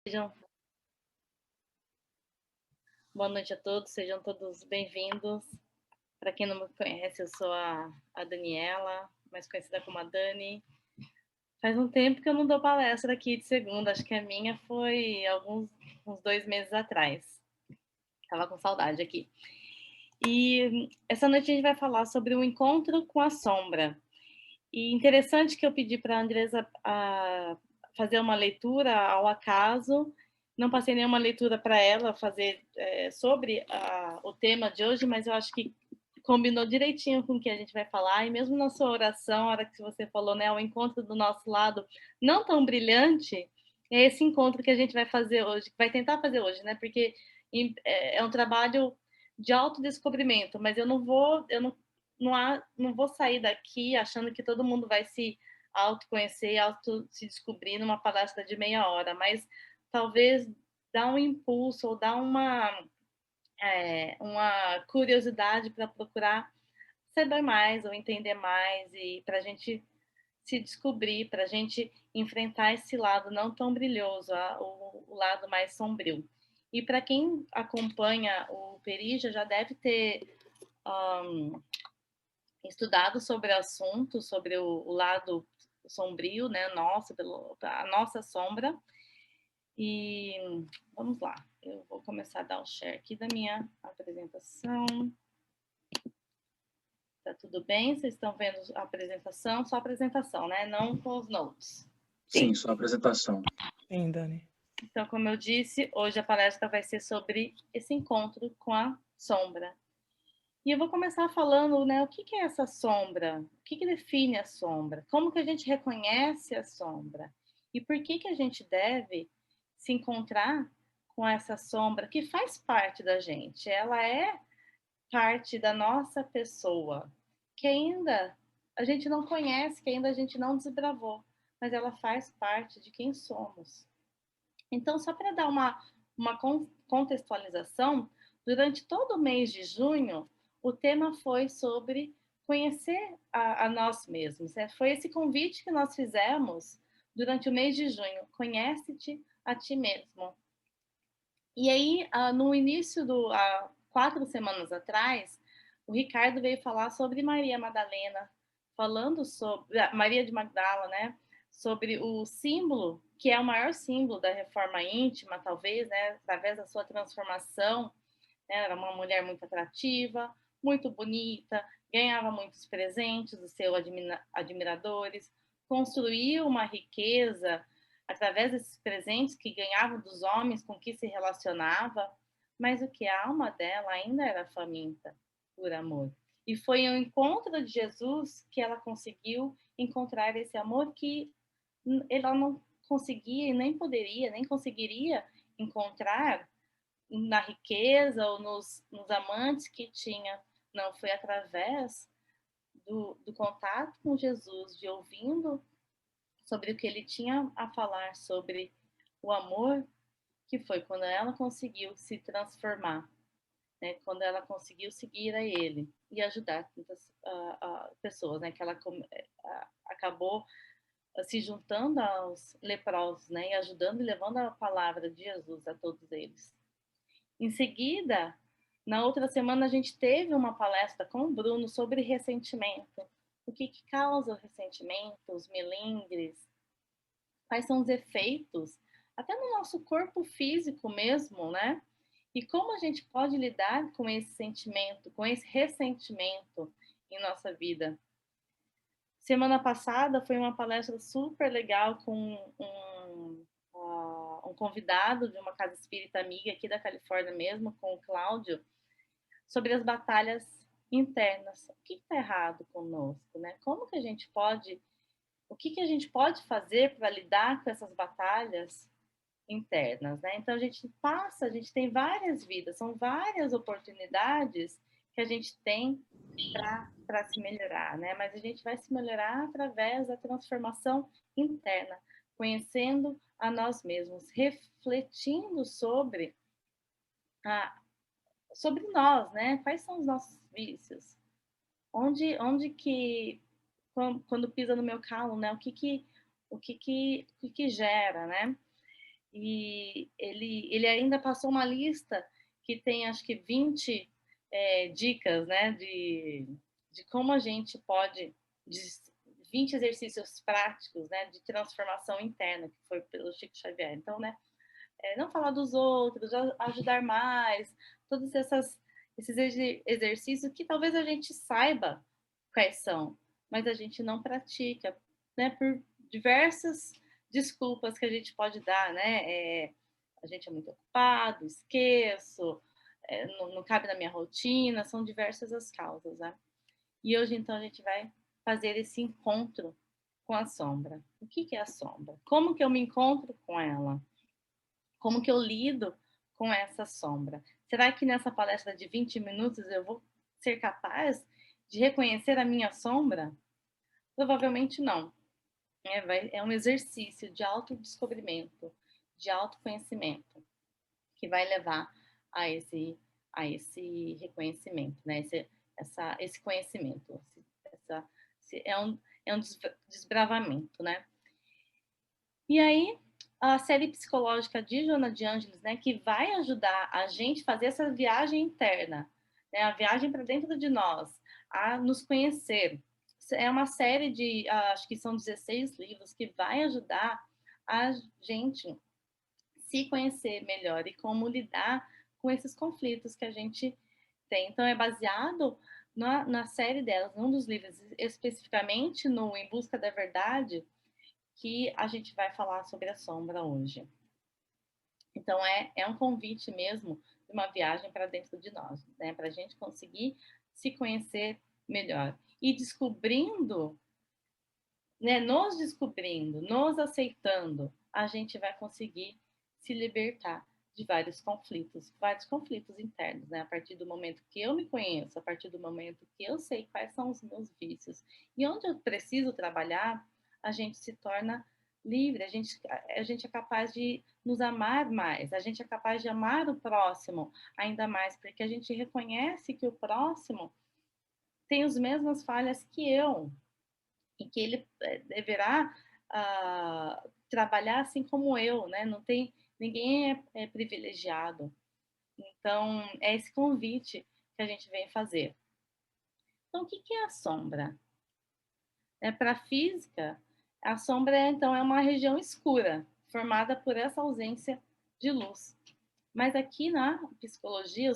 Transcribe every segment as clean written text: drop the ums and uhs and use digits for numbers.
Sejam Boa noite a todos, sejam todos bem-vindos. Para quem não me conhece, eu sou a Daniela, mais conhecida como a Dani. Faz um tempo que eu não dou palestra aqui de segunda, acho que a minha foi uns 2 meses atrás. Estava com saudade aqui. E essa noite a gente vai falar sobre o encontro com a sombra. E interessante que eu pedi para a Andresa fazer uma leitura ao acaso. Não passei nenhuma leitura para ela fazer sobre o tema de hoje, mas eu acho que combinou direitinho com o que a gente vai falar. E mesmo na sua oração, a hora que você falou, né, o encontro do nosso lado não tão brilhante, é esse encontro que a gente vai fazer hoje, que vai tentar fazer hoje, né? Porque é um trabalho de autodescobrimento, mas eu não vou sair daqui achando que todo mundo vai se autoconhecer, se descobrir numa palestra de meia hora, mas talvez dar um impulso ou dar uma curiosidade para procurar saber mais ou entender mais e para a gente se descobrir, para a gente enfrentar esse lado não tão brilhoso, o lado mais sombrio. E para quem acompanha o Perija já deve ter estudado sobre o assunto, sobre o lado sombrio, né, a nossa sombra. E vamos lá, eu vou começar a dar o share aqui da minha apresentação. Tá tudo bem? Vocês estão vendo a apresentação? Só a apresentação, né? Não com os notes. Sim, só a apresentação. Sim, Dani. Então, como eu disse, hoje a palestra vai ser sobre esse encontro com a sombra. E eu vou começar falando, né, o que é essa sombra? O que define a sombra? Como que a gente reconhece a sombra? E por que a gente deve se encontrar com essa sombra que faz parte da gente? Ela é parte da nossa pessoa, que ainda a gente não conhece, que ainda a gente não desbravou, mas ela faz parte de quem somos. Então, só para dar uma contextualização, durante todo o mês de junho, o tema foi sobre conhecer a nós mesmos. Foi esse convite que nós fizemos durante o mês de junho. Conhece-te a ti mesmo. E aí, no início 4 semanas atrás, o Ricardo veio falar sobre Maria Madalena, falando sobre Maria de Magdala, né? Sobre o símbolo, que é o maior símbolo da reforma íntima, talvez, né? Através da sua transformação, né? Era uma mulher muito atrativa, muito bonita, ganhava muitos presentes dos seus admiradores, construiu uma riqueza através desses presentes que ganhava dos homens com que se relacionava, mas o que a alma dela ainda era faminta por amor. E foi ao encontro de Jesus que ela conseguiu encontrar esse amor que ela não conseguia e nem poderia, nem conseguiria encontrar na riqueza ou nos amantes que tinha. Não, foi através do contato com Jesus, de ouvindo sobre o que ele tinha a falar sobre o amor, que foi quando ela conseguiu se transformar, né? Quando ela conseguiu seguir a ele e ajudar tantas pessoas, né? Que ela acabou se juntando aos leprosos, né? E ajudando e levando a palavra de Jesus a todos eles. Em seguida, na outra semana, a gente teve uma palestra com o Bruno sobre ressentimento. O que causa o ressentimento, os melindres, quais são os efeitos, até no nosso corpo físico mesmo, né? E como a gente pode lidar com esse sentimento, com esse ressentimento em nossa vida. Semana passada foi uma palestra super legal com um convidado de uma casa espírita amiga aqui da Califórnia mesmo, com o Cláudio, sobre as batalhas internas. O que está errado conosco, né? Como que a gente pode, o que a gente pode fazer para lidar com essas batalhas internas, né? Então a gente tem várias vidas, são várias oportunidades que a gente tem para se melhorar, né? Mas a gente vai se melhorar através da transformação interna, conhecendo a nós mesmos, refletindo sobre nós, né? Quais são os nossos vícios? Onde que quando pisa no meu calo, né? O que gera, né? e ele ainda passou uma lista que tem, acho que 20 dicas, né, de como a gente pode, de 20 exercícios práticos, né, de transformação interna, que foi pelo Chico Xavier. Então, né, não falar dos outros, ajudar mais, todos esses exercícios que talvez a gente saiba quais são, mas a gente não pratica, né, por diversas desculpas que a gente pode dar, né? A gente é muito ocupado, esqueço, não cabe na minha rotina, são diversas as causas, né? E hoje, então, a gente vai fazer esse encontro com a sombra. O que é a sombra? Como que eu me encontro com ela? Como que eu lido com essa sombra? Será que nessa palestra de 20 minutos eu vou ser capaz de reconhecer a minha sombra? Provavelmente não. É um exercício de autodescobrimento, de autoconhecimento, que vai levar a esse reconhecimento, né? Esse conhecimento. É um desbravamento, né? E aí, a série psicológica de Joana de Ângeles, né, que vai ajudar a gente a fazer essa viagem interna, né, a viagem para dentro de nós, a nos conhecer. É uma série de, acho que são 16 livros, que vai ajudar a gente se conhecer melhor e como lidar com esses conflitos que a gente tem. Então, é baseado na série delas, num dos livros, especificamente no Em Busca da Verdade, que a gente vai falar sobre a sombra hoje. Então, é um convite mesmo de uma viagem para dentro de nós, né? Para a gente conseguir se conhecer melhor. E descobrindo, né? Nos descobrindo, nos aceitando, a gente vai conseguir se libertar de vários conflitos internos, né? A partir do momento que eu me conheço, a partir do momento que eu sei quais são os meus vícios e onde eu preciso trabalhar, a gente se torna livre, a gente é capaz de nos amar mais, a gente é capaz de amar o próximo ainda mais, porque a gente reconhece que o próximo tem as mesmas falhas que eu e que ele deverá trabalhar assim como eu, né? Não tem ninguém é privilegiado. Então é esse convite que a gente vem fazer. Então o que é a sombra? Para a física, a sombra então é uma região escura formada por essa ausência de luz. Mas aqui na psicologia,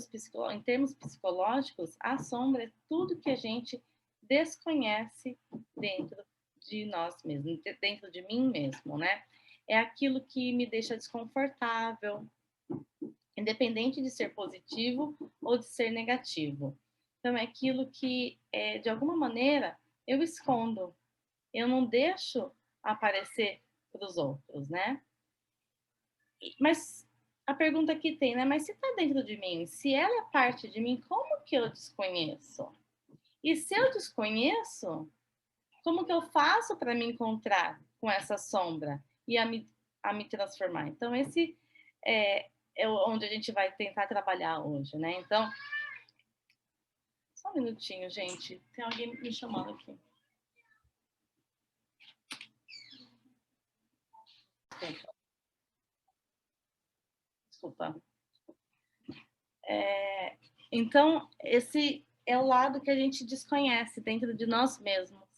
em termos psicológicos, a sombra é tudo que a gente desconhece dentro de nós mesmos, dentro de mim mesmo, né? É aquilo que me deixa desconfortável, independente de ser positivo ou de ser negativo. Então, é aquilo que, de alguma maneira, eu escondo, eu não deixo aparecer para os outros, né? Mas a pergunta que tem, né? Mas se está dentro de mim, se ela é parte de mim, como que eu desconheço? E se eu desconheço, como que eu faço para me encontrar com essa sombra e a me transformar? Então, esse é onde a gente vai tentar trabalhar hoje, né? Então, só um minutinho, gente. Tem alguém me chamando aqui. Desculpa. Então, esse é o lado que a gente desconhece dentro de nós mesmos,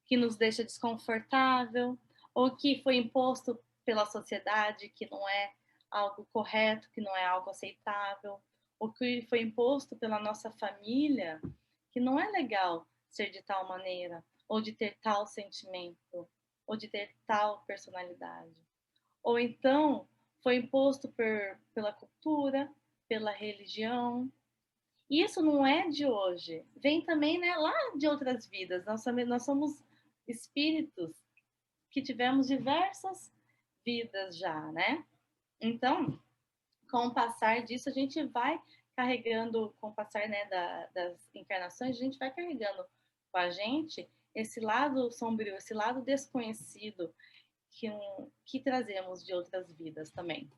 que nos deixa desconfortável, ou que foi imposto pela sociedade, que não é algo correto, que não é algo aceitável, ou que foi imposto pela nossa família, que não é legal ser de tal maneira, ou de ter tal sentimento, ou de ter tal personalidade. Ou então foi imposto pela cultura, pela religião. Isso não é de hoje, vem também, né, lá de outras vidas. Nós somos espíritos que tivemos diversas vidas já, né? Então, com o passar disso, a gente vai carregando, com o passar, né, das encarnações, a gente vai carregando com a gente esse lado sombrio, esse lado desconhecido que trazemos de outras vidas também.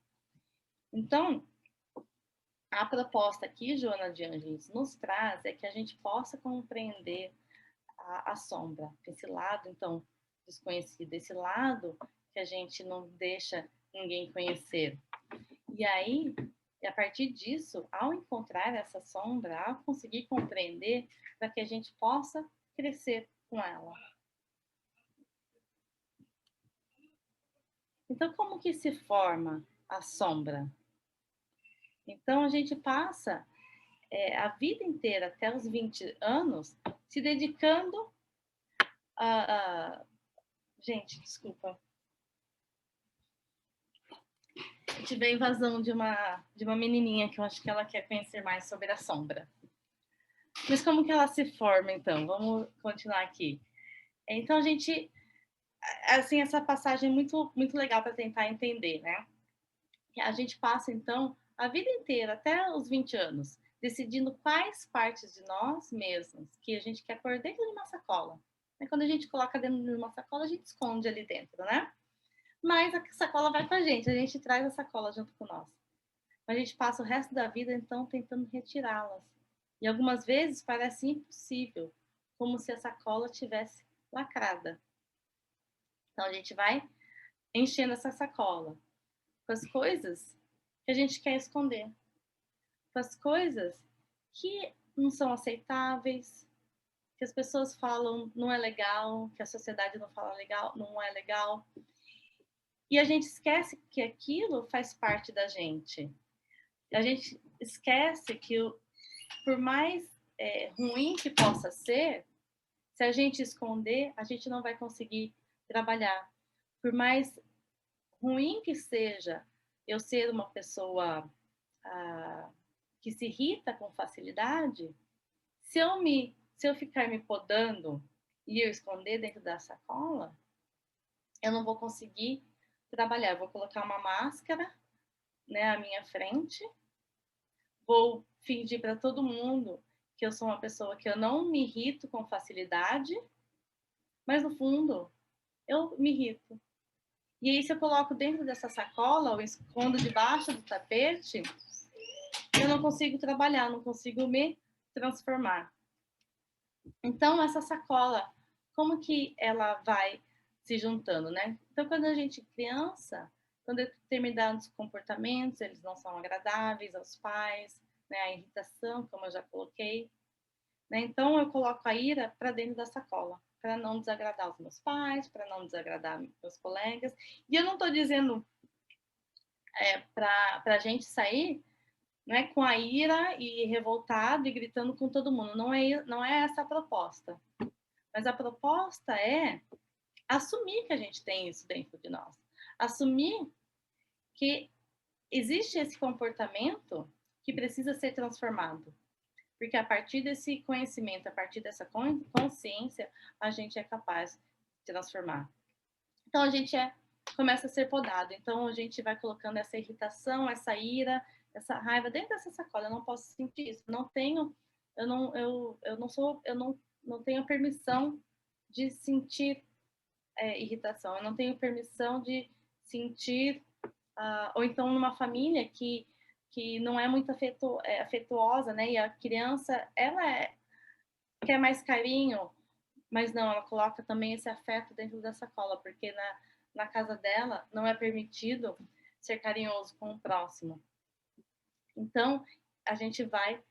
Então, a proposta que Joana de Ângeles nos traz é que a gente possa compreender a sombra, esse lado, então, desconhecido, esse lado que a gente não deixa ninguém conhecer. E aí, a partir disso, ao encontrar essa sombra, ao conseguir compreender, para que a gente possa crescer com ela. Então, como que se forma a sombra? Então, a gente passa a vida inteira, até os 20 anos, se dedicando a... Gente, desculpa. Eu tive a invasão de uma menininha que eu acho que ela quer conhecer mais sobre a sombra. Mas como que ela se forma, então? Vamos continuar aqui. Então, a gente... Assim, essa passagem é muito legal para tentar entender, né? A gente passa, então, a vida inteira, até os 20 anos, decidindo quais partes de nós mesmos que a gente quer pôr dentro de uma sacola. E quando a gente coloca dentro de uma sacola, a gente esconde ali dentro, né? Mas a sacola vai com a gente traz a sacola junto com nós. A gente passa o resto da vida, então, tentando retirá-las. E algumas vezes parece impossível, como se a sacola tivesse lacrada. Então, a gente vai enchendo essa sacola com as coisas que a gente quer esconder, com as coisas que não são aceitáveis, que as pessoas falam não é legal, que a sociedade não fala legal, não é legal. E a gente esquece que aquilo faz parte da gente. A gente esquece que, por mais ruim que possa ser, se a gente esconder, a gente não vai conseguir trabalhar. Por mais ruim que seja eu ser uma pessoa que se irrita com facilidade, se eu ficar me podando e eu esconder dentro da sacola, eu não vou conseguir trabalhar. Eu vou colocar uma máscara, né, à minha frente, vou fingir para todo mundo que eu sou uma pessoa que eu não me irrito com facilidade, mas no fundo eu me irrito. E aí, se eu coloco dentro dessa sacola ou escondo debaixo do tapete, eu não consigo trabalhar, não consigo me transformar. Então, essa sacola, como que ela vai se juntando, né? Então, quando a gente é criança, quando determinados comportamentos, eles não são agradáveis aos pais, né? A irritação, como eu já coloquei, né? Então, eu coloco a ira para dentro da sacola, para não desagradar os meus pais, para não desagradar meus colegas. E eu não estou dizendo para a gente sair, né, com a ira e revoltado e gritando com todo mundo. Não é essa a proposta. Mas a proposta é assumir que a gente tem isso dentro de nós. Assumir que existe esse comportamento que precisa ser transformado. Porque a partir desse conhecimento, a partir dessa consciência, a gente é capaz de transformar. Então, a gente começa a ser podado. Então, a gente vai colocando essa irritação, essa ira, essa raiva dentro dessa sacola. Eu não posso sentir isso. Não tenho, eu não tenho permissão de sentir irritação. Eu não tenho permissão de sentir, ou então numa família que não é muito afetuosa, né? E a criança, quer mais carinho, mas não, ela coloca também esse afeto dentro da sacola, porque na casa dela não é permitido ser carinhoso com o próximo. Então, a gente vai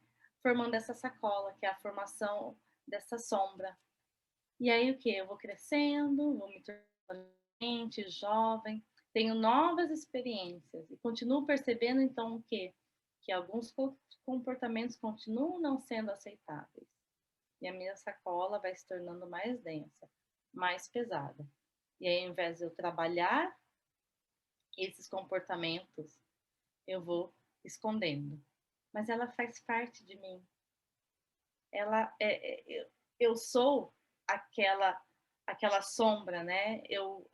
formando essa sacola, que é a formação dessa sombra. E aí o que? Eu vou crescendo, vou me tornando jovem, tenho novas experiências e continuo percebendo então o quê? Que alguns comportamentos continuam não sendo aceitáveis. E a minha sacola vai se tornando mais densa, mais pesada. E aí, ao invés de eu trabalhar esses comportamentos, eu vou escondendo. Mas ela faz parte de mim. Eu sou aquela sombra, né?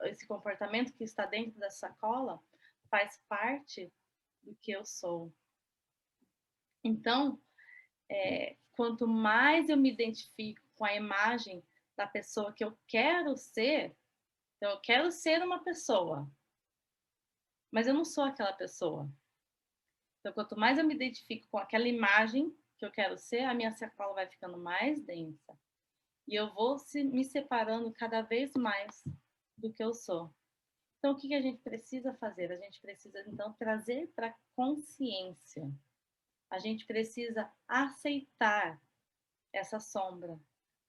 Esse comportamento que está dentro da sacola faz parte do que eu sou. Então, quanto mais eu me identifico com a imagem da pessoa que eu quero ser, então eu quero ser uma pessoa, mas eu não sou aquela pessoa. Então, quanto mais eu me identifico com aquela imagem que eu quero ser, a minha sacola vai ficando mais densa. E eu vou me separando cada vez mais do que eu sou. Então, o que a gente precisa fazer? A gente precisa, então, trazer para consciência. A gente precisa aceitar essa sombra.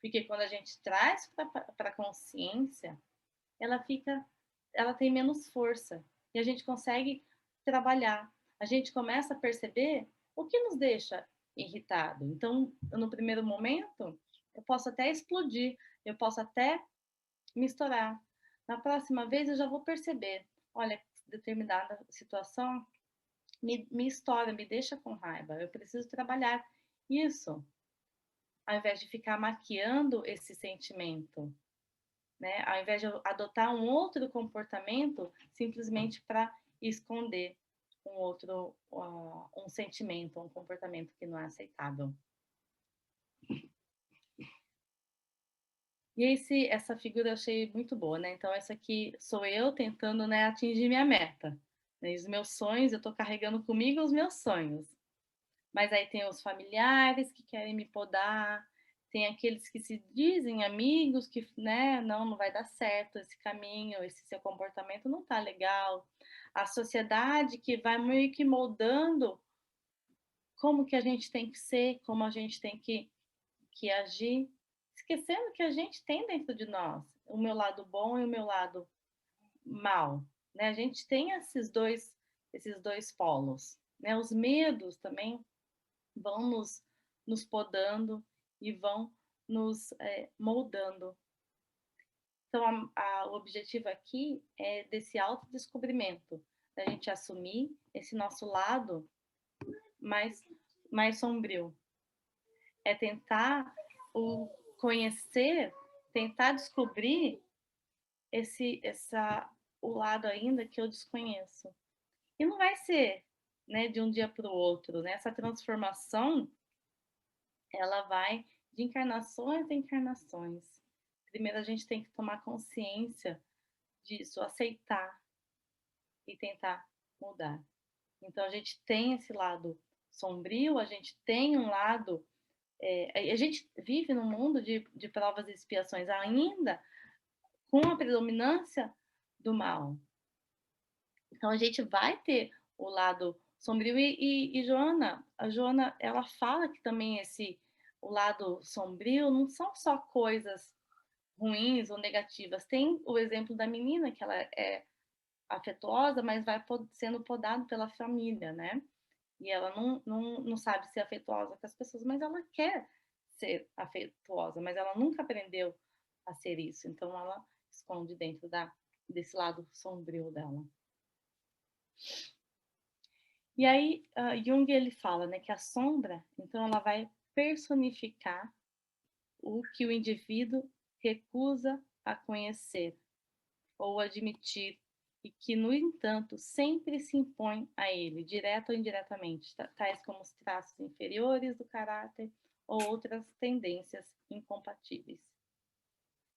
Porque quando a gente traz para a consciência, ela tem menos força. E a gente consegue trabalhar. A gente começa a perceber o que nos deixa irritado. Então, no primeiro momento, eu posso até explodir, eu posso até me estourar. Na próxima vez, eu já vou perceber, olha, determinada situação me estoura, me deixa com raiva. Eu preciso trabalhar isso, ao invés de ficar maquiando esse sentimento, né? Ao invés de eu adotar um outro comportamento simplesmente para esconder um sentimento, um comportamento que não é aceitável. E essa figura eu achei muito boa, né? Então, essa aqui sou eu tentando, né, atingir minha meta. Né? Os meus sonhos, eu estou carregando comigo os meus sonhos. Mas aí tem os familiares que querem me podar, tem aqueles que se dizem amigos, que, né, não vai dar certo esse caminho, esse seu comportamento não tá legal. A sociedade que vai meio que moldando como que a gente tem que ser, como a gente tem que agir, esquecendo que a gente tem dentro de nós o meu lado bom e o meu lado mal, né? A gente tem esses dois polos, né? Os medos também vão nos podando e vão nos moldando. Então, o objetivo aqui é desse autodescobrimento, da gente assumir esse nosso lado mais, mais sombrio. É tentar conhecer, tentar descobrir o lado ainda que eu desconheço. E não vai ser, né, de um dia para o outro, né? Essa transformação, ela vai de encarnações em encarnações. Primeiro a gente tem que tomar consciência disso, aceitar e tentar mudar. Então a gente tem esse lado sombrio, a gente tem um lado. A gente vive num mundo de provas e expiações ainda com a predominância do mal. Então a gente vai ter o lado sombrio e a Joana, ela fala que também o lado sombrio não são só coisas ruins ou negativas. Tem o exemplo da menina que ela é afetuosa, mas vai sendo podado pela família, né? E ela não sabe ser afetuosa com as pessoas, mas ela quer ser afetuosa, mas ela nunca aprendeu a ser isso. Então ela esconde dentro desse lado sombrio dela. E aí, Jung ele fala, né, que a sombra, então ela vai personificar o que o indivíduo recusa a conhecer ou admitir e que, no entanto, sempre se impõe a ele, direto ou indiretamente, tais como os traços inferiores do caráter ou outras tendências incompatíveis.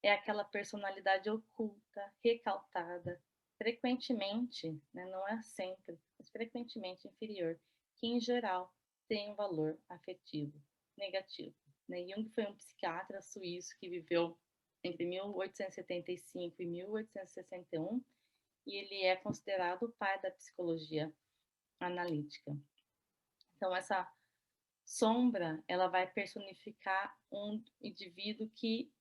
É aquela personalidade oculta, recaltada, frequentemente, né, não é sempre, mas frequentemente inferior, que em geral tem um valor afetivo negativo. Né? Jung foi um psiquiatra suíço que viveu entre 1875 e 1861 e ele é considerado o pai da psicologia analítica. Então essa sombra, ela vai personificar um indivíduo que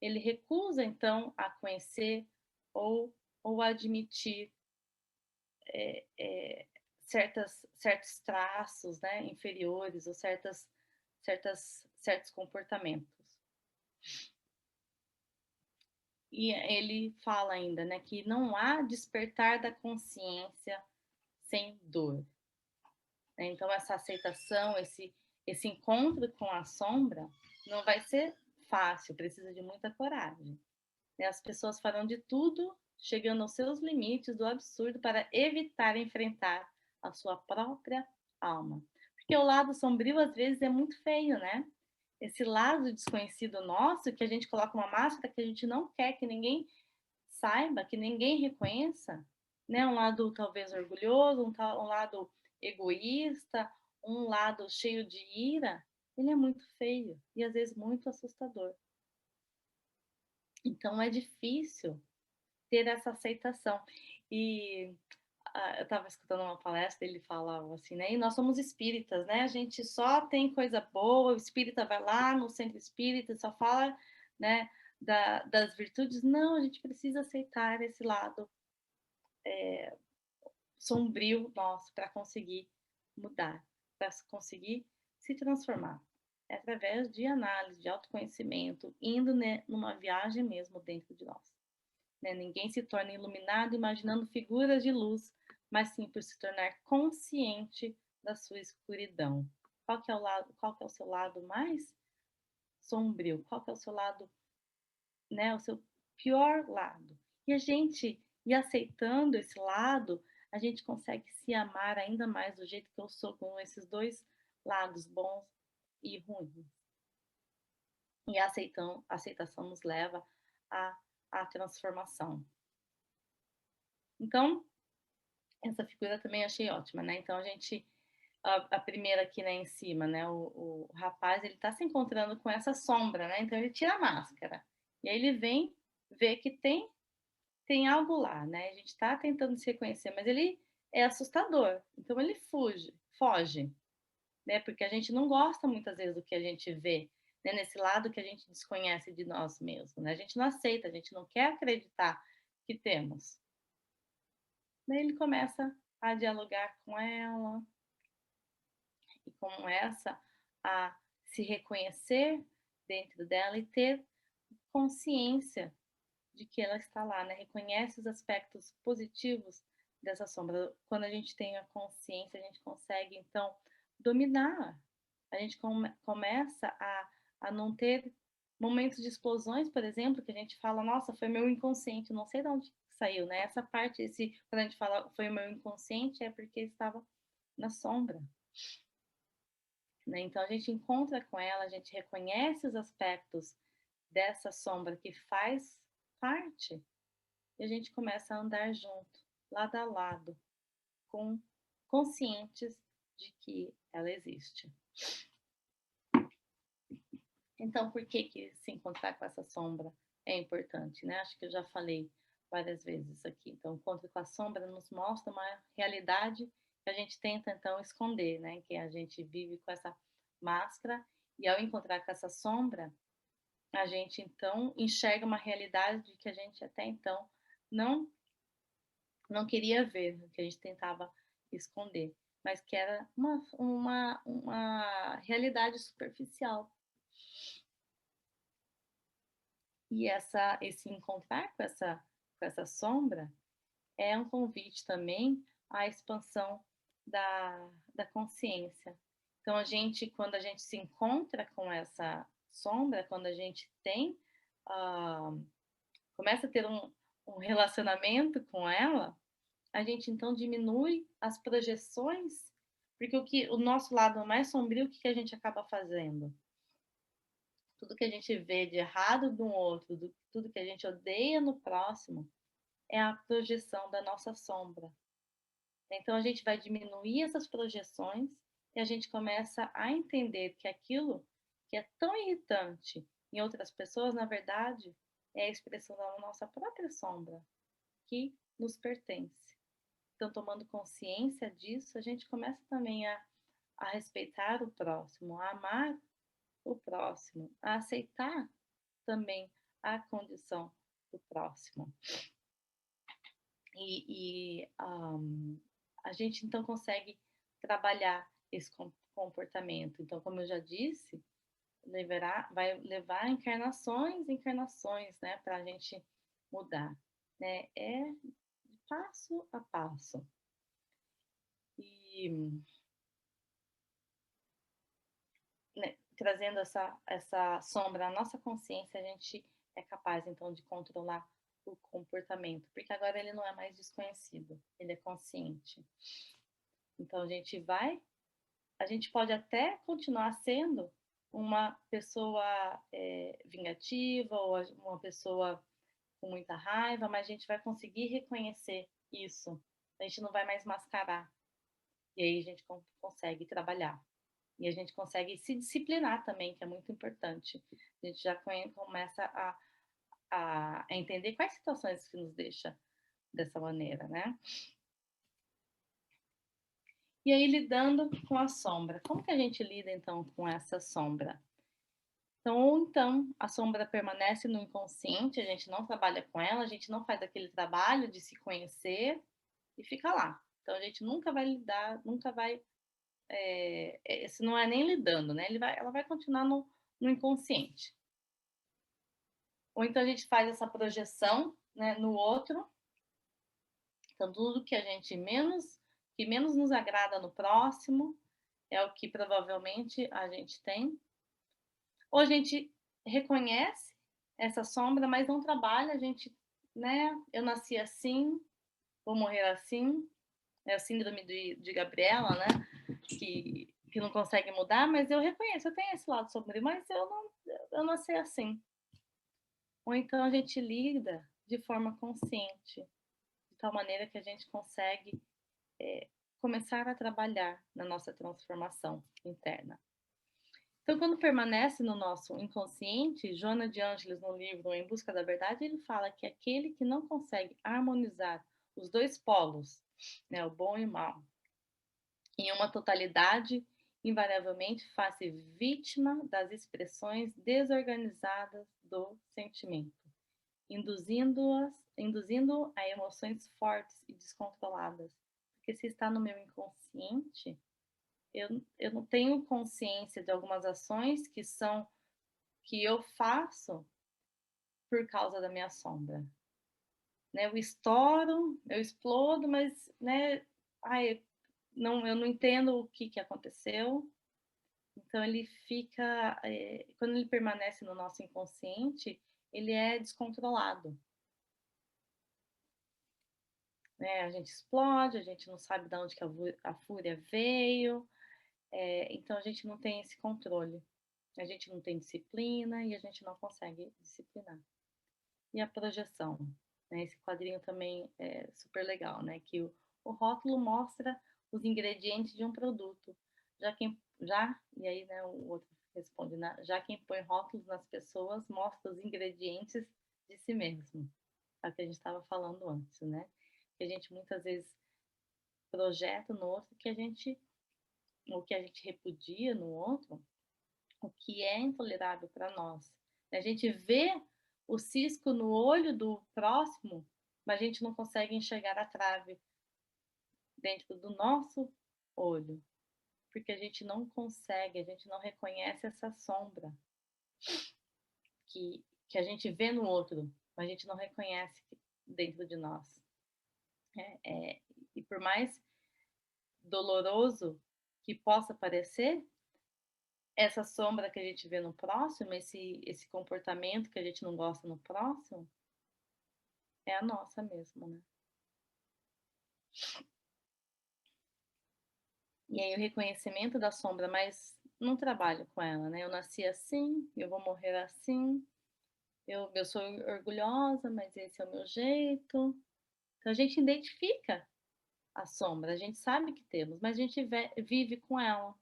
ele recusa, então, a conhecer ou admitir certos traços, né, inferiores ou certos comportamentos. E ele fala ainda, né, que não há despertar da consciência sem dor. Então, essa aceitação, esse encontro com a sombra não vai ser fácil, precisa de muita coragem. As pessoas farão de tudo, chegando aos seus limites do absurdo, para evitar enfrentar a sua própria alma. Porque o lado sombrio, às vezes, é muito feio, né? Esse lado desconhecido nosso, que a gente coloca uma máscara que a gente não quer que ninguém saiba, que ninguém reconheça, né? Um lado talvez orgulhoso, um lado egoísta, um lado cheio de ira, ele é muito feio e às vezes muito assustador. Então é difícil ter essa aceitação. E eu estava escutando uma palestra, ele falava assim, né? E nós somos espíritas, né? A gente só tem coisa boa, o espírita vai lá no centro espírita, só fala, né, das virtudes. Não, a gente precisa aceitar esse lado sombrio nosso para conseguir mudar, para conseguir se transformar. É através de análise, de autoconhecimento, indo, né, numa viagem mesmo dentro de nós. Né? Ninguém se torna iluminado imaginando figuras de luz, mas sim por se tornar consciente da sua escuridão. Qual que é o seu lado mais sombrio? Qual que é o seu lado, né, o seu pior lado? E a gente ir aceitando esse lado, a gente consegue se amar ainda mais do jeito que eu sou, com esses dois lados, bons e ruins. E a aceitação nos leva à transformação. Então, essa figura também achei ótima, né? Então, a primeira aqui, né, em cima, né, o rapaz, ele tá se encontrando com essa sombra, né? Então, ele tira a máscara. E aí ele vem ver que tem algo lá, né? A gente tá tentando se reconhecer, mas ele é assustador. Então, ele foge, né? Porque a gente não gosta muitas vezes do que a gente vê, né? Nesse lado que a gente desconhece de nós mesmos, né? A gente não aceita, a gente não quer acreditar que temos. Daí ele começa a dialogar com ela e com essa a se reconhecer dentro dela e ter consciência de que ela está lá, né? Reconhece os aspectos positivos dessa sombra. Quando a gente tem a consciência, a gente consegue então dominar. A gente começa a não ter momentos de explosões, por exemplo, que a gente fala, nossa, foi meu inconsciente, não sei de onde saiu, né? Essa parte, quando a gente fala foi o meu inconsciente, é porque estava na sombra, né? Então a gente encontra com ela, a gente reconhece os aspectos dessa sombra que faz parte e a gente começa a andar junto, lado a lado, com conscientes de que ela existe. Então, por que se encontrar com essa sombra é importante, né? Acho que eu já falei várias vezes aqui. Então, o encontro com a sombra nos mostra uma realidade que a gente tenta, então, esconder, né? Que a gente vive com essa máscara e, ao encontrar com essa sombra, a gente, então, enxerga uma realidade que a gente até então não, não queria ver, que a gente tentava esconder, mas que era uma realidade superficial. E esse encontrar com essa sombra é um convite também à expansão da consciência. Então, quando a gente se encontra com essa sombra, quando a gente começa a ter um relacionamento com ela, a gente então diminui as projeções, porque o nosso lado mais sombrio, o que a gente acaba fazendo? Tudo que a gente vê de errado no outro, tudo que a gente odeia no próximo, é a projeção da nossa sombra. Então a gente vai diminuir essas projeções e a gente começa a entender que aquilo que é tão irritante em outras pessoas, na verdade, é a expressão da nossa própria sombra, que nos pertence. Então, tomando consciência disso, a gente começa também a respeitar o próximo, a amar o próximo, a aceitar também a condição do próximo. A gente então consegue trabalhar esse comportamento. Então, como eu já disse, vai levar encarnações, né, para a gente mudar, né? É passo a passo. E, né, trazendo essa sombra à nossa consciência, a gente é capaz então de controlar o comportamento, porque agora ele não é mais desconhecido, ele é consciente. Então a gente pode até continuar sendo uma pessoa vingativa ou uma pessoa com muita raiva, mas a gente vai conseguir reconhecer isso. A gente não vai mais mascarar. E aí a gente consegue trabalhar. E a gente consegue se disciplinar também, que é muito importante. A gente já começa a entender quais situações que nos deixa dessa maneira, né? E aí, lidando com a sombra. Como que a gente lida, então, com essa sombra? Então, a sombra permanece no inconsciente, a gente não trabalha com ela, a gente não faz aquele trabalho de se conhecer e fica lá. Então, a gente nunca vai lidar, nunca vai. Isso não é nem lidando, né? Ela vai continuar no inconsciente. Ou então a gente faz essa projeção, né, no outro. Então, tudo que menos nos agrada no próximo é o que provavelmente a gente tem. Ou a gente reconhece essa sombra, mas não trabalha, a gente, né? Eu nasci assim, vou morrer assim. É o síndrome de Gabriela, né? Que não consegue mudar, mas eu reconheço, eu tenho esse lado sombrio, mas eu nasci assim. Ou então a gente lida de forma consciente, de tal maneira que a gente consegue começar a trabalhar na nossa transformação interna. Então, quando permanece no nosso inconsciente, Joana de Ângeles, no livro Em Busca da Verdade, ele fala que aquele que não consegue harmonizar os dois polos, né, o bom e o mal, em uma totalidade, invariavelmente faz-se vítima das expressões desorganizadas do sentimento, induzindo a emoções fortes e descontroladas. Porque se está no meu inconsciente, eu não tenho consciência de algumas ações que eu faço por causa da minha sombra. Né? Eu explodo, mas, né, ai, eu não entendo o que aconteceu. Então ele fica, quando ele permanece no nosso inconsciente, ele é descontrolado. Né? A gente explode, a gente não sabe de onde que a fúria veio, então a gente não tem esse controle. A gente não tem disciplina e a gente não consegue disciplinar. E a projeção, né? Esse quadrinho também é super legal, né? Que o rótulo mostra os ingredientes de um produto. E aí, né, o outro responde, né? Já quem põe rótulos nas pessoas mostra os ingredientes de si mesmo. É o que a gente estava falando antes, né? Que a gente muitas vezes projeta no outro o que a gente repudia no outro, o que é intolerável para nós. A gente vê o cisco no olho do próximo, mas a gente não consegue enxergar a trave dentro do nosso olho, porque a gente não consegue, a gente não reconhece essa sombra que a gente vê no outro, mas a gente não reconhece dentro de nós. E por mais doloroso que possa parecer, essa sombra que a gente vê no próximo, esse comportamento que a gente não gosta no próximo, é a nossa mesmo, né? E aí o reconhecimento da sombra, mas não trabalho com ela, né? Eu nasci assim, eu vou morrer assim, eu sou orgulhosa, mas esse é o meu jeito. Então a gente identifica a sombra, a gente sabe que temos, mas a gente vive com ela.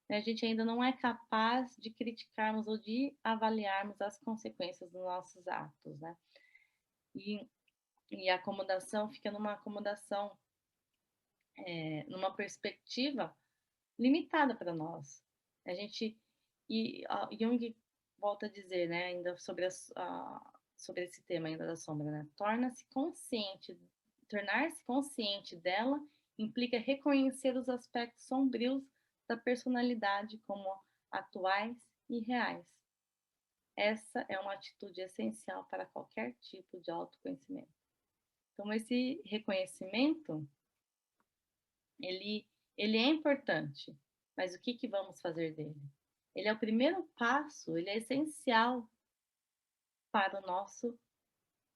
A gente ainda não é capaz de criticarmos ou de avaliarmos as consequências dos nossos atos, né? E a acomodação fica numa acomodação, numa perspectiva limitada para nós. A gente, Jung volta a dizer, né, ainda sobre esse tema ainda da sombra, né? Tornar-se consciente dela implica reconhecer os aspectos sombrios da personalidade como atuais e reais. Essa é uma atitude essencial para qualquer tipo de autoconhecimento. Então, esse reconhecimento, ele é importante, mas o que vamos fazer dele? Ele é o primeiro passo, ele é essencial para o nosso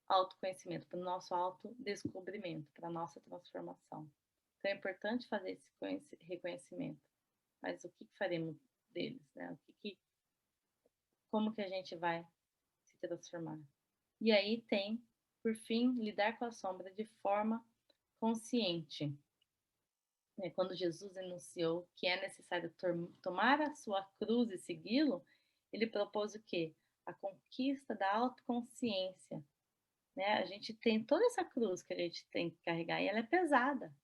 autoconhecimento, para o nosso autodescobrimento, para a nossa transformação. Então é importante fazer esse reconhecimento, mas o que faremos deles, né? Como que a gente vai se transformar? E aí tem, por fim, lidar com a sombra de forma consciente. Quando Jesus enunciou que é necessário tomar a sua cruz e segui-lo, ele propôs o quê? A conquista da autoconsciência, né? A gente tem toda essa cruz que a gente tem que carregar e ela é pesada,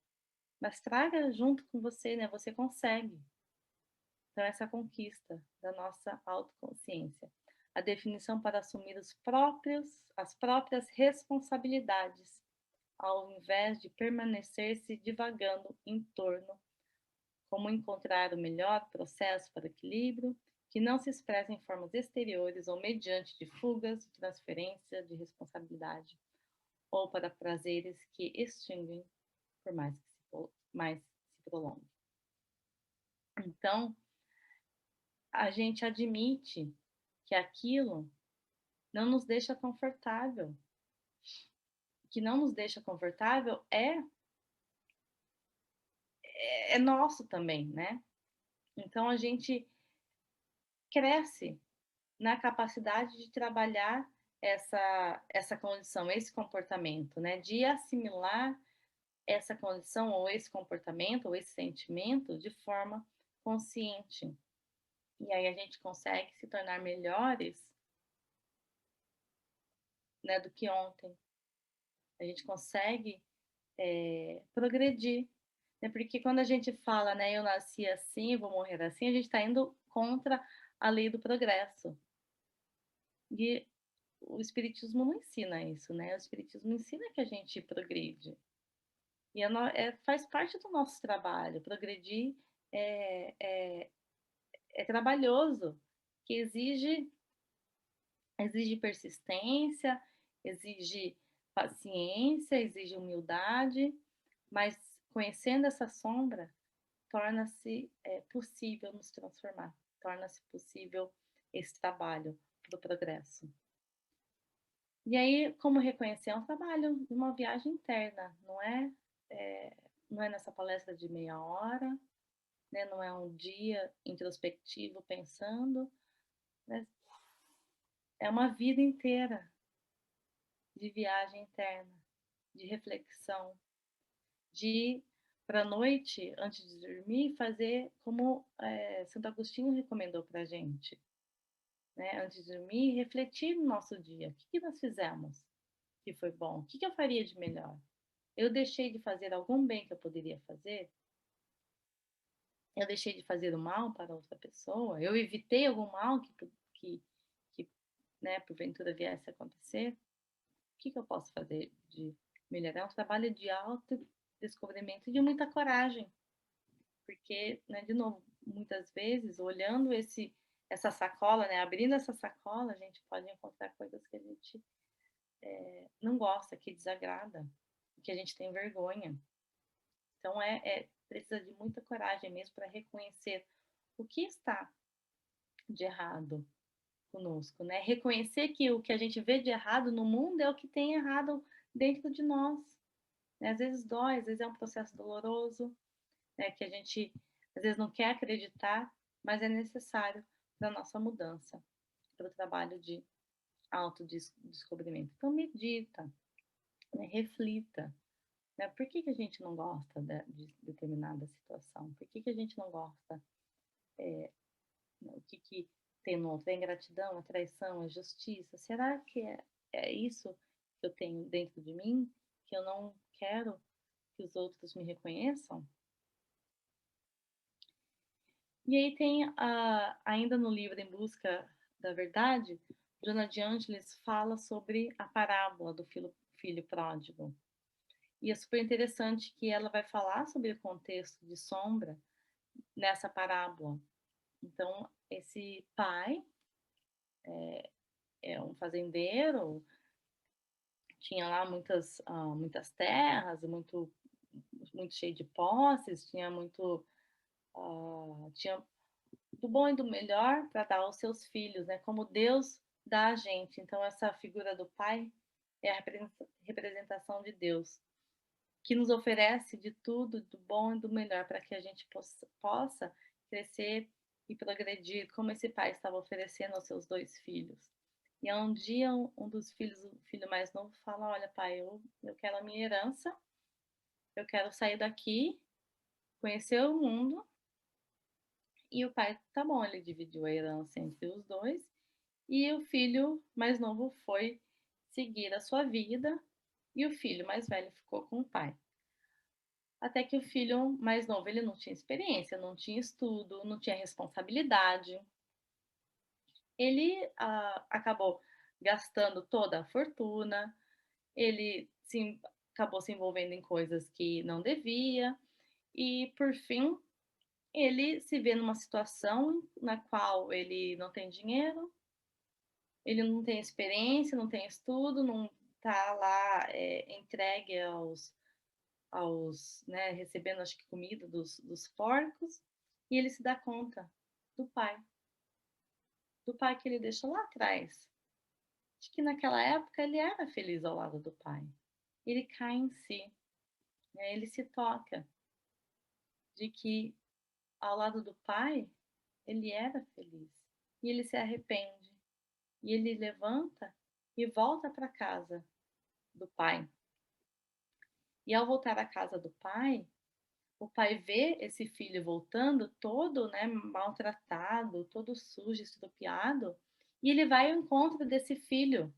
mas traga junto com você, né? Você consegue. Então, essa conquista da nossa autoconsciência. A definição para assumir as próprias responsabilidades, ao invés de permanecer se divagando em torno, como encontrar o melhor processo para equilíbrio, que não se expressa em formas exteriores ou mediante de fugas, de transferência de responsabilidade, ou para prazeres que extinguem por mais se prolongue. Então, a gente admite que aquilo não nos deixa confortável. O que não nos deixa confortável é nosso também, né? Então a gente cresce na capacidade de trabalhar essa condição, esse comportamento, né? De assimilar essa condição ou esse comportamento ou esse sentimento de forma consciente. E aí a gente consegue se tornar melhores, né, do que ontem. A gente consegue progredir. Né? Porque quando a gente fala, né, eu nasci assim, vou morrer assim, a gente está indo contra a lei do progresso. E o Espiritismo não ensina isso, né? O Espiritismo ensina que a gente progride. E faz parte do nosso trabalho. Progredir é, é, é trabalhoso, que exige persistência, exige paciência, exige humildade, mas conhecendo essa sombra, torna-se possível nos transformar, torna-se possível esse trabalho do progresso. E aí, como reconhecer, é um trabalho, uma viagem interna, não é nessa palestra de meia hora, né? Não é um dia introspectivo pensando, né? É uma vida inteira de viagem interna, de reflexão, de para a noite, antes de dormir, fazer como Santo Agostinho recomendou para a gente, né? Antes de dormir, refletir no nosso dia. O que nós fizemos que foi bom? O que eu faria de melhor? Eu deixei de fazer algum bem que eu poderia fazer? Eu deixei de fazer o mal para outra pessoa? Eu evitei algum mal que né, porventura viesse a acontecer? O que eu posso fazer de melhorar? É um trabalho de autodescobrimento e de muita coragem. Porque, né, de novo, muitas vezes, olhando essa sacola, né, abrindo essa sacola, a gente pode encontrar coisas que a gente não gosta, que desagrada, que a gente tem vergonha. Então, precisa de muita coragem mesmo para reconhecer o que está de errado conosco, né? Reconhecer que o que a gente vê de errado no mundo é o que tem errado dentro de nós. Né? Às vezes dói, às vezes é um processo doloroso, né? Que a gente às vezes não quer acreditar, mas é necessário para a nossa mudança, para o trabalho de autodescobrimento. Então, medita, né? Reflita. Né? Por que a gente não gosta de determinada situação? Por que a gente não gosta? O que tem no outro? É ingratidão, é traição, é justiça? Será que é isso que eu tenho dentro de mim, que eu não quero que os outros me reconheçam? E aí tem, ainda no livro Em Busca da Verdade, Joana de Ângeles fala sobre a parábola do filho pródigo. E é super interessante que ela vai falar sobre o contexto de sombra nessa parábola. Então, esse pai é um fazendeiro, tinha lá muitas terras, muito cheio de posses, tinha do bom e do melhor para dar aos seus filhos, né? Como Deus dá a gente. Então, essa figura do pai é a representação de Deus, que nos oferece de tudo, do bom e do melhor, para que a gente possa crescer e progredir, como esse pai estava oferecendo aos seus dois filhos. E um dia, um dos filhos, o filho mais novo, fala: Olha, pai, eu quero a minha herança, eu quero sair daqui, conhecer o mundo. E o pai, tá bom, ele dividiu a herança entre os dois. E o filho mais novo foi seguir a sua vida e o filho mais velho ficou com o pai. Até que o filho mais novo, ele não tinha experiência, não tinha estudo, não tinha responsabilidade. Ele acabou gastando toda a fortuna, ele acabou se envolvendo em coisas que não devia, e por fim, ele se vê numa situação na qual ele não tem dinheiro, ele não tem experiência, não tem estudo, não está lá entregue né, recebendo, acho que, comida dos porcos, e ele se dá conta do pai, do pai que ele deixou lá atrás. Acho que naquela época ele era feliz ao lado do pai. Ele cai em si, né? Ele se toca de que ao lado do pai ele era feliz. E ele se arrepende. E ele levanta e volta para casa do pai. E ao voltar à casa do pai, o pai vê esse filho voltando todo, né, maltratado, todo sujo, estrupiado, e ele vai ao encontro desse filho,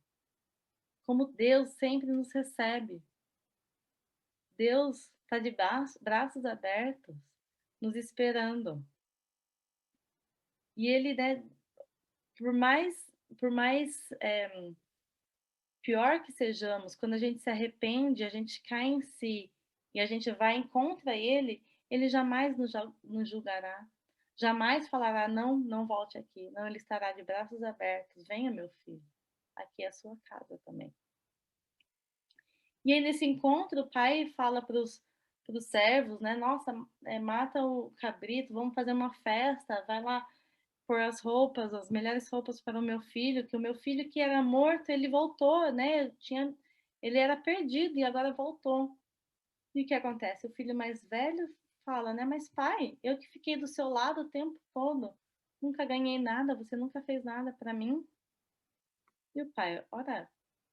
como Deus sempre nos recebe. Deus está de braços abertos, nos esperando. E ele, né, por mais pior que sejamos, quando a gente se arrepende, a gente cai em si e a gente vai contra ele, ele jamais nos julgará. Jamais falará, não, não volte aqui. Não, ele estará de braços abertos. Venha, meu filho. Aqui é a sua casa também. E aí, nesse encontro, o pai fala para os servos, né? Nossa, mata o cabrito, vamos fazer uma festa, vai lá pôr as roupas, as melhores roupas para o meu filho, que o meu filho que era morto, ele voltou, né? Ele era perdido e agora voltou. E o que acontece? O filho mais velho fala, né? Mas pai, eu que fiquei do seu lado o tempo todo, nunca ganhei nada, você nunca fez nada para mim. E o pai, ora,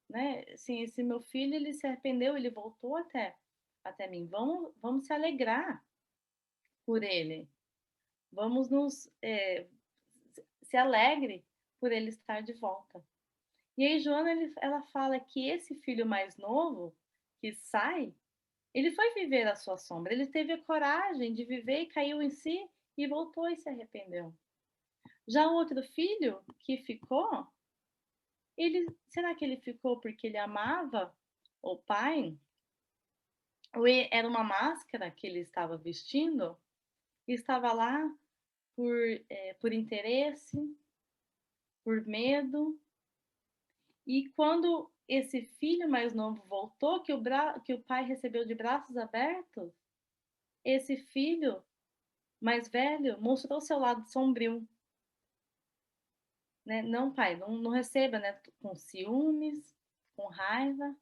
né? Assim, esse meu filho, ele se arrependeu, ele voltou até mim. Vamos se alegrar por ele. Vamos se alegre por ele estar de volta. E aí Joana, ela fala que esse filho mais novo que sai, ele foi viver a sua sombra, ele teve a coragem de viver e caiu em si e voltou e se arrependeu. Já o outro filho que ficou, será que ele ficou porque ele amava o pai? Ou era uma máscara que ele estava vestindo? E estava lá por interesse, por medo. E quando esse filho mais novo voltou, que o pai recebeu de braços abertos, esse filho mais velho mostrou seu lado sombrio. Né? Não, pai, não receba, né? Com ciúmes, com raiva,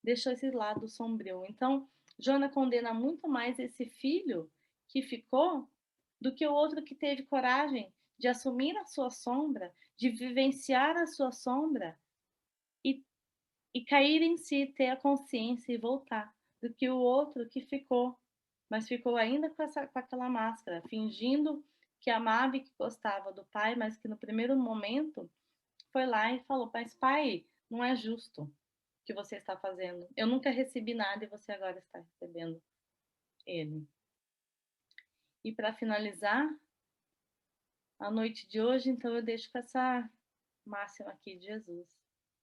deixou esse lado sombrio. Então, Jona condena muito mais esse filho que ficou do que o outro que teve coragem de assumir a sua sombra, de vivenciar a sua sombra e, e cair em si, ter a consciência e voltar, do que o outro que ficou, mas ficou ainda com aquela máscara, fingindo que amava e que gostava do pai, mas que no primeiro momento foi lá e falou: mas pai, não é justo o que você está fazendo. Eu nunca recebi nada e você agora está recebendo ele. E para finalizar a noite de hoje, então eu deixo com essa máxima aqui de Jesus,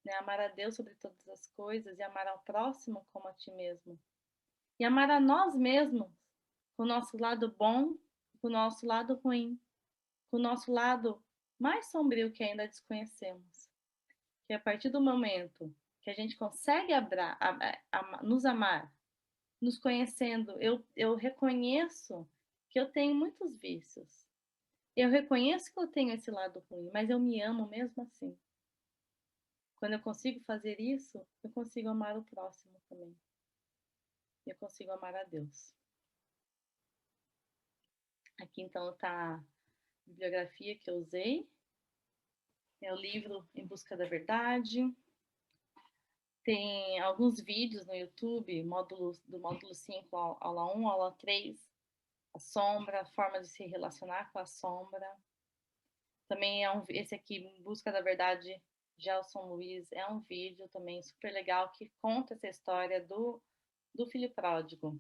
né? Amar a Deus sobre todas as coisas e amar ao próximo como a ti mesmo. E amar a nós mesmos, com o nosso lado bom, com o nosso lado ruim, com o nosso lado mais sombrio que ainda desconhecemos. Que a partir do momento que a gente consegue nos amar, nos conhecendo, eu reconheço que eu tenho muitos vícios. Eu reconheço que eu tenho esse lado ruim, mas eu me amo mesmo assim. Quando eu consigo fazer isso, eu consigo amar o próximo também. Eu consigo amar a Deus. Aqui então está a bibliografia que eu usei. É o livro Em Busca da Verdade. Tem alguns vídeos no YouTube, do módulo 5, aula 1, aula 3, a sombra, a forma de se relacionar com a sombra. Também esse aqui, Em Busca da Verdade, Gelson Luiz, é um vídeo também super legal que conta essa história do filho pródigo.